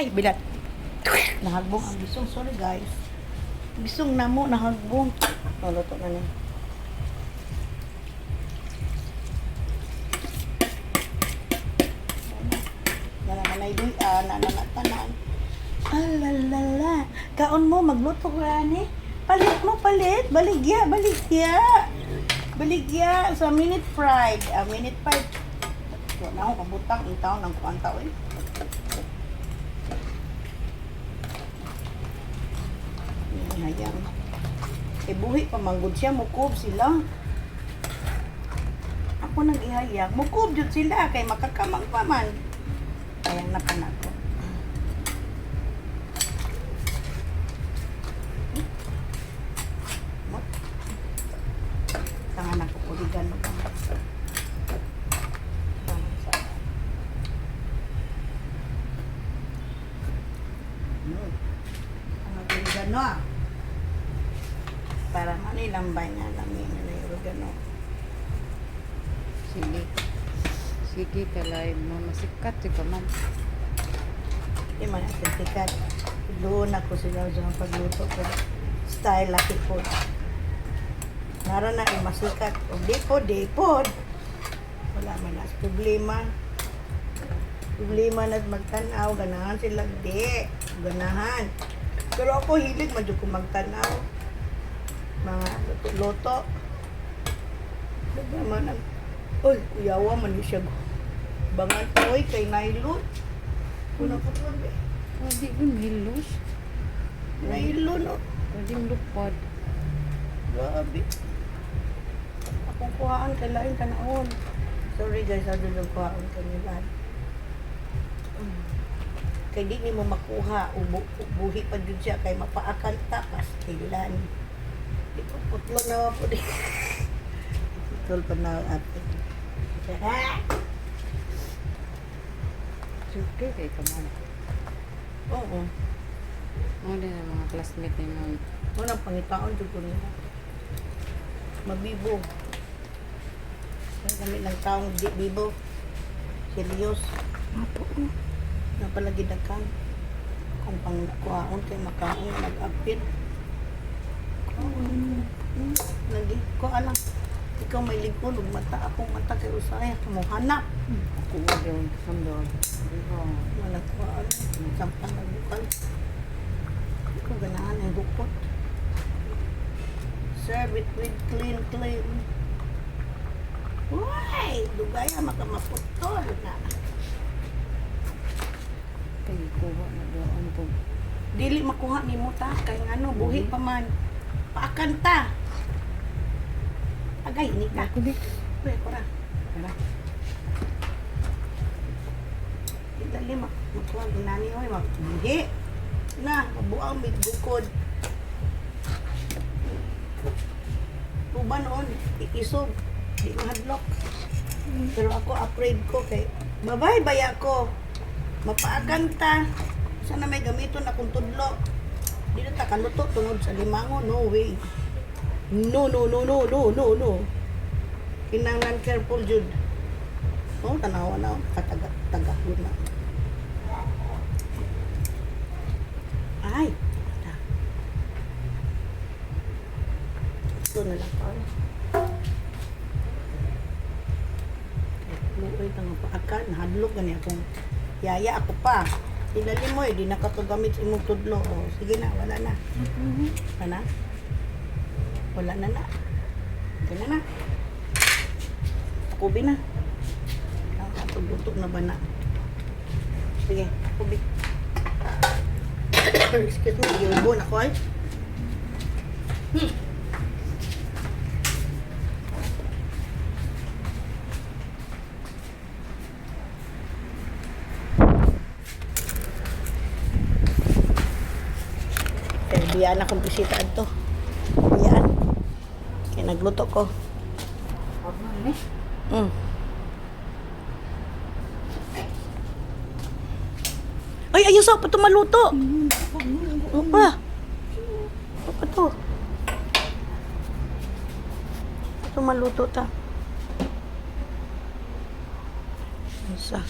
Ay, bilat. Nahagbong ang bisong. Sorry, guys. Bisong na mo, nahagbong. Oh, luto na niya. Nananay doy, nananatanan. Alalala. Kaon mo, magluto ko ani. Palit mo, palit. Baligya, baligya. Baligya sa minute fried. Minute fried. Wala na ako kabutang. Itaw ng kuantaw eh. Hayang. Eh, buhi pa manggod siya. Mukob sila. Ako nang ihayang. Mukob jud sila. Kay makakamang pa man. Hayang na pa na ko. Tangan ako oregano pa. Ang oregano para manilambay na namin na yung oregano. Sige. Sige, kalay mo. Masikat ka man. Hindi man natin tikat. Doon ako sila sa pagluto ko. Style laki po. Nara na yung masikat. O dipod. Wala man na problema. Problema na magtanaw. Ganahan sila. Di. Ganahan. Pero ako hilig madyo ko magtanaw. Mga luto-luto. Naman ang oy, kuyawa man ni siya. Bangan pa, oy, kay nylon. Kuna po ito, be. Pwede yung hilos. Nylon, oh. Pwede yung lupad. Grabe. Akong kuhaan, kailain ka naon. Sorry guys, ako yung kuhaan kanila. Kay di ni mo makuha, buhi pa dun siya, kay mapaakal tapas, kailan. Di ko putlo na po di. Putol pa na atin. Suke kay ka man. Oo. Ano din ang mga classmate ni mo. Unang pangitaon dito ko nila. Mabibo. Kami ng taong di bibo. Serious. Apo. Napalagi dakan. Kung pang nakuhaon kay makaon nag-apit. Lagi ko alam. Ikaw may likod, mata akong mata kay usaya. Kamuhanap. Ako ba yung sandal? Wala ko alam. Sampang nagbukal. Hindi ko ganahan ang bukot. Serve it with clean. Uy! Dugaya makamaputol na. Kaya kuha na doon po. Dili makuha ni mo ta. Kaya nga no, buhi pa man. Paakan ta. Agay, ini ka. Ako di. Uy, kura. Tara. Dali makuha ginani oy magbuhi. Na, mabuang may bukod. Tuba noon, iisog. Di mahadlok. Pero ako afraid ko kay babay baya ko. Mapaagan ta. Sana may gamiton akong tudlo. Di na ta kaluto tungod sa limango. No way. No. Kinanglan careful jud. Oh, tanawa na. Katagak yun na. Ay. Ito na lang pa. Luoy tanga paakan. Hadlok gani akong yaya ako pa. Tinali mo di nakakagamit sa imong tudlo. Oh, sige na, wala na. Wala na? Wala na na. Wala na. Kubi na. Tugtog na ba na? Sige, kubi. Excuse me, yun ako ay. Biyaan akong bisita ito. Biyaan. Kaya nagluto ko. Ay, ayun sa pa ito maluto. Opa. Opa to. Ito maluto ta. Isa.